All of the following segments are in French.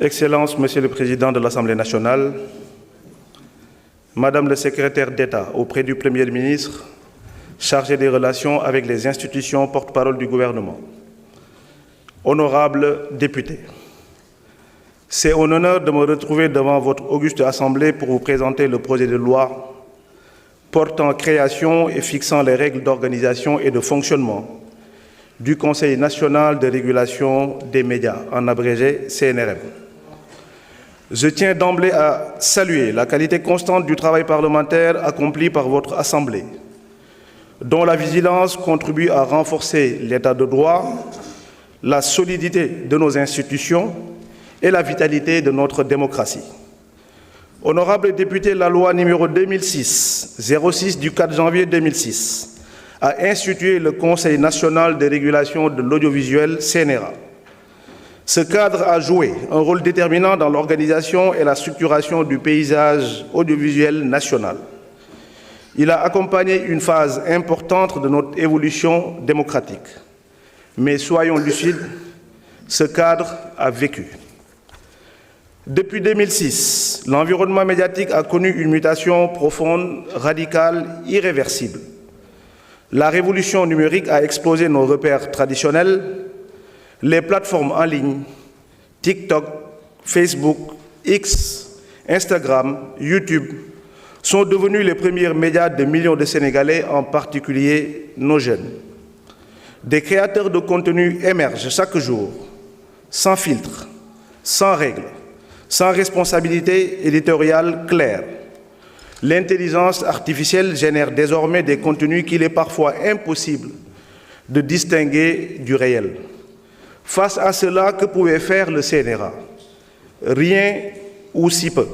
Excellences, Monsieur le Président de l'Assemblée nationale, Madame le secrétaire d'État auprès du Premier ministre, chargé des relations avec les institutions porte-parole du gouvernement, honorables députés, c'est un honneur de me retrouver devant votre auguste Assemblée pour vous présenter le projet de loi portant création et fixant les règles d'organisation et de fonctionnement du Conseil national de régulation des médias, en abrégé CNRM. Je tiens d'emblée à saluer la qualité constante du travail parlementaire accompli par votre Assemblée, dont la vigilance contribue à renforcer l'état de droit, la solidité de nos institutions et la vitalité de notre démocratie. Honorables députés, la loi numéro 2006-06 du 4 janvier 2006 a institué le Conseil national de régulation de l'audiovisuel, CNRA. Ce cadre a joué un rôle déterminant dans l'organisation et la structuration du paysage audiovisuel national. Il a accompagné une phase importante de notre évolution démocratique. Mais soyons lucides, ce cadre a vécu. Depuis 2006, l'environnement médiatique a connu une mutation profonde, radicale, irréversible. La révolution numérique a explosé nos repères traditionnels. Les plateformes en ligne, TikTok, Facebook, X, Instagram, YouTube, sont devenus les premiers médias de millions de Sénégalais, en particulier nos jeunes. Des créateurs de contenu émergent chaque jour, sans filtre, sans règles, sans responsabilité éditoriale claire. L'intelligence artificielle génère désormais des contenus qu'il est parfois impossible de distinguer du réel. Face à cela, que pouvait faire le CNRA? Rien ou si peu.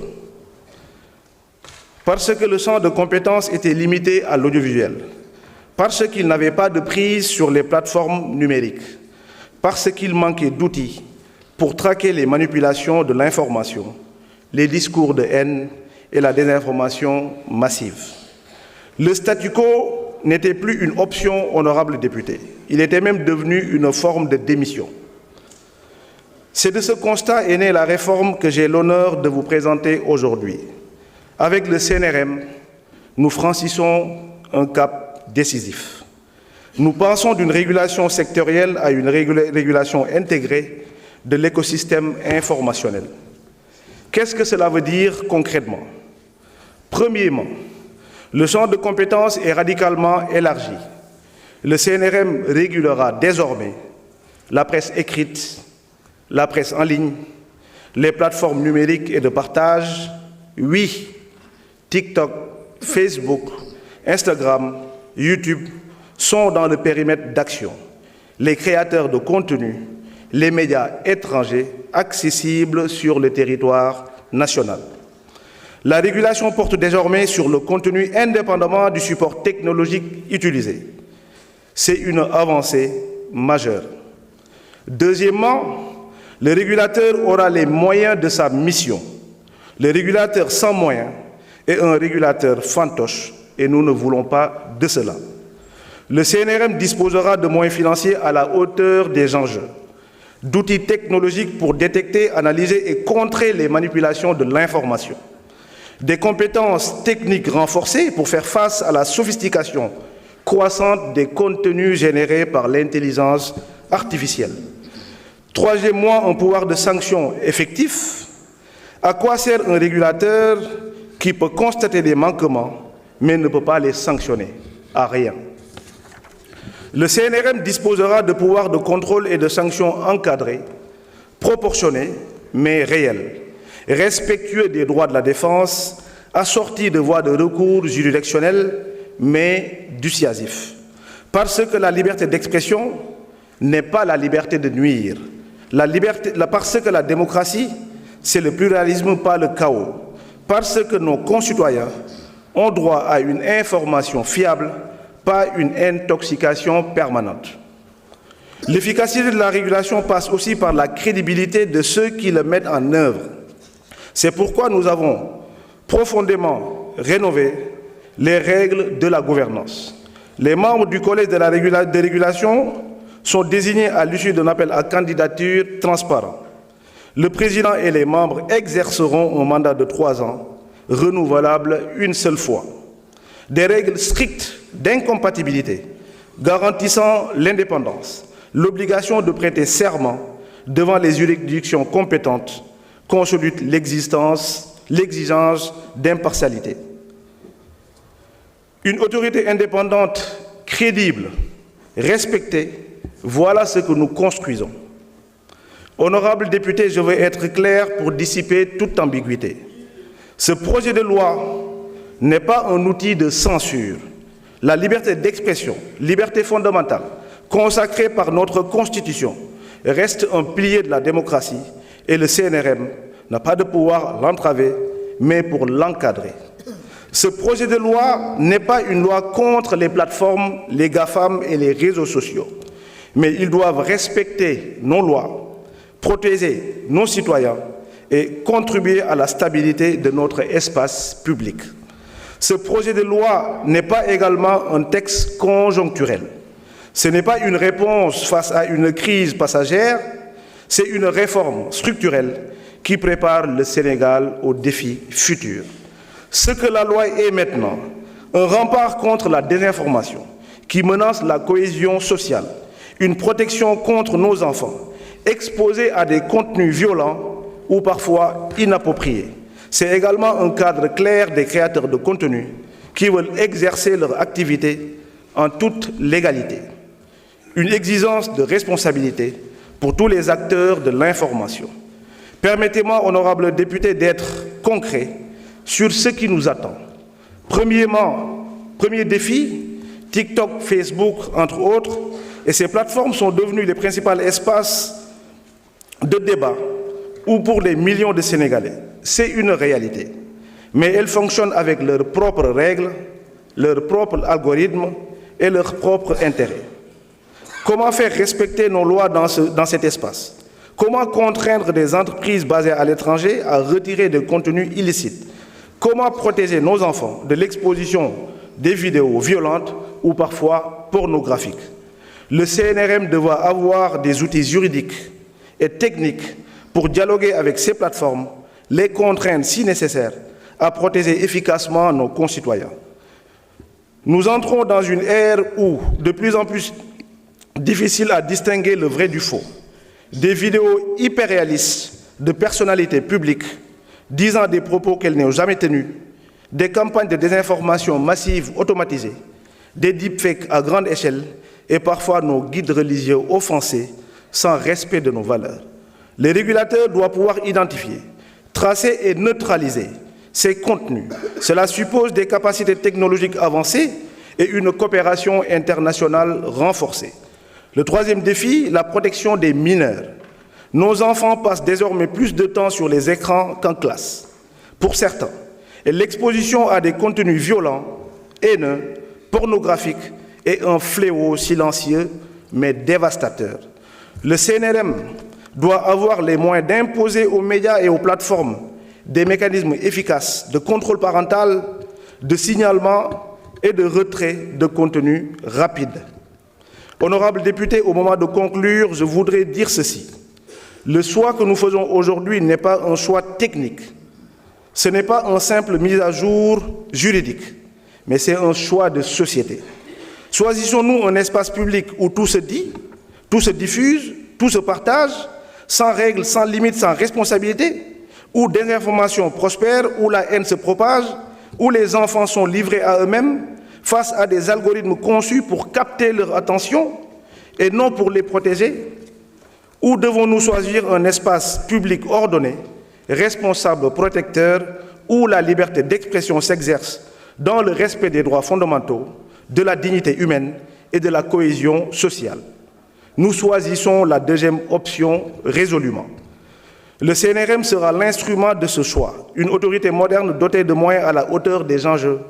Parce que le champ de compétences était limité à l'audiovisuel, parce qu'il n'avait pas de prise sur les plateformes numériques, parce qu'il manquait d'outils pour traquer les manipulations de l'information, les discours de haine et la désinformation massive. Le statu quo n'était plus une option, honorable député. Il était même devenu une forme de démission. C'est de ce constat est née la réforme que j'ai l'honneur de vous présenter aujourd'hui. Avec le CNRM, nous franchissons un cap décisif. Nous passons d'une régulation sectorielle à une régulation intégrée de l'écosystème informationnel. Qu'est-ce que cela veut dire concrètement? Premièrement, le champ de compétences est radicalement élargi. Le CNRM régulera désormais la presse écrite, la presse en ligne, les plateformes numériques et de partage. Oui, TikTok, Facebook, Instagram, YouTube sont dans le périmètre d'action. Les créateurs de contenu, les médias étrangers accessibles sur le territoire national. La régulation porte désormais sur le contenu indépendamment du support technologique utilisé. C'est une avancée majeure. Deuxièmement, le régulateur aura les moyens de sa mission. Le régulateur sans moyens est un régulateur fantoche et nous ne voulons pas de cela. Le CNRM disposera de moyens financiers à la hauteur des enjeux, d'outils technologiques pour détecter, analyser et contrer les manipulations de l'information, des compétences techniques renforcées pour faire face à la sophistication croissante des contenus générés par l'intelligence artificielle. Troisièmement, un pouvoir de sanction effectif. À quoi sert un régulateur qui peut constater des manquements, mais ne peut pas les sanctionner? À rien. Le CNRM disposera de pouvoirs de contrôle et de sanctions encadrés, proportionnés, mais réels, respectueux des droits de la défense, assortis de voies de recours juridictionnelles, mais dissuasifs. Parce que la liberté d'expression n'est pas la liberté de nuire. Parce que la démocratie, c'est le pluralisme, pas le chaos. Parce que nos concitoyens ont droit à une information fiable, pas une intoxication permanente. L'efficacité de la régulation passe aussi par la crédibilité de ceux qui le mettent en œuvre. C'est pourquoi nous avons profondément rénové les règles de la gouvernance. Les membres du collège de régulation sont désignés à l'issue d'un appel à candidature transparent. Le président et les membres exerceront un mandat de 3 ans, renouvelable une seule fois. Des règles strictes d'incompatibilité garantissant l'indépendance, l'obligation de prêter serment devant les juridictions compétentes consolident l'exigence d'impartialité. Une autorité indépendante, crédible, respectée, voilà ce que nous construisons. Honorables députés, je veux être clair pour dissiper toute ambiguïté. Ce projet de loi n'est pas un outil de censure. La liberté d'expression, liberté fondamentale, consacrée par notre Constitution, reste un pilier de la démocratie et le CNRM n'a pas de pouvoir l'entraver, mais pour l'encadrer. Ce projet de loi n'est pas une loi contre les plateformes, les GAFAM et les réseaux sociaux, mais ils doivent respecter nos lois, protéger nos citoyens et contribuer à la stabilité de notre espace public. Ce projet de loi n'est pas également un texte conjoncturel. Ce n'est pas une réponse face à une crise passagère, c'est une réforme structurelle qui prépare le Sénégal aux défis futurs. Ce que la loi est maintenant, un rempart contre la désinformation qui menace la cohésion sociale, une protection contre nos enfants, exposés à des contenus violents ou parfois inappropriés. C'est également un cadre clair des créateurs de contenu qui veulent exercer leur activité en toute légalité. Une exigence de responsabilité pour tous les acteurs de l'information. Permettez-moi, honorables députés, d'être concret sur ce qui nous attend. Premier défi, TikTok, Facebook, entre autres, et ces plateformes sont devenues les principaux espaces de débat ou pour des millions de Sénégalais. C'est une réalité. Mais elles fonctionnent avec leurs propres règles, leurs propres algorithmes et leurs propres intérêts. Comment faire respecter nos lois dans cet espace? Comment contraindre des entreprises basées à l'étranger à retirer des contenus illicites? Comment protéger nos enfants de l'exposition des vidéos violentes ou parfois pornographiques? Le CNRM devra avoir des outils juridiques et techniques pour dialoguer avec ces plateformes, les contraindre si nécessaire à protéger efficacement nos concitoyens. Nous entrons dans une ère où, de plus en plus difficile à distinguer le vrai du faux, des vidéos hyper réalistes de personnalités publiques disant des propos qu'elles n'ont jamais tenus, des campagnes de désinformation massives automatisées, des deepfakes à grande échelle et parfois nos guides religieux offensés sans respect de nos valeurs. Les régulateurs doivent pouvoir identifier, tracer et neutraliser ces contenus. Cela suppose des capacités technologiques avancées et une coopération internationale renforcée. Le troisième défi, la protection des mineurs. Nos enfants passent désormais plus de temps sur les écrans qu'en classe, pour certains. Et l'exposition à des contenus violents, haineux, pornographiques est un fléau silencieux mais dévastateur. Le CNRM doit avoir les moyens d'imposer aux médias et aux plateformes des mécanismes efficaces de contrôle parental, de signalement et de retrait de contenu rapide. Honorables députés, au moment de conclure, je voudrais dire ceci. Le choix que nous faisons aujourd'hui n'est pas un choix technique. Ce n'est pas une simple mise à jour juridique, mais c'est un choix de société. Choisissons-nous un espace public où tout se dit, tout se diffuse, tout se partage, sans règles, sans limites, sans responsabilité, où des informations prospèrent, où la haine se propage, où les enfants sont livrés à eux-mêmes, face à des algorithmes conçus pour capter leur attention et non pour les protéger? Ou devons-nous choisir un espace public ordonné, responsable, protecteur, où la liberté d'expression s'exerce dans le respect des droits fondamentaux, de la dignité humaine et de la cohésion sociale? Nous choisissons la deuxième option résolument. Le CNRM sera l'instrument de ce choix, une autorité moderne dotée de moyens à la hauteur des enjeux,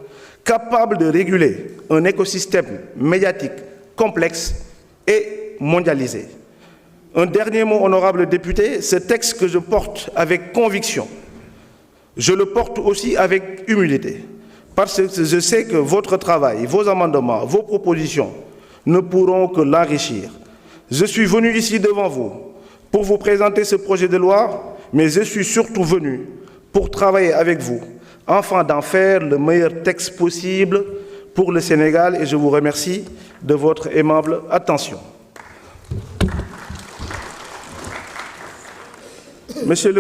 capable de réguler un écosystème médiatique complexe et mondialisé. Un dernier mot, honorable député, ce texte que je porte avec conviction, je le porte aussi avec humilité, parce que je sais que votre travail, vos amendements, vos propositions ne pourront que l'enrichir. Je suis venu ici devant vous pour vous présenter ce projet de loi mais je suis surtout venu pour travailler avec vous, afin d'en faire le meilleur texte possible pour le Sénégal, et je vous remercie de votre aimable attention. Monsieur le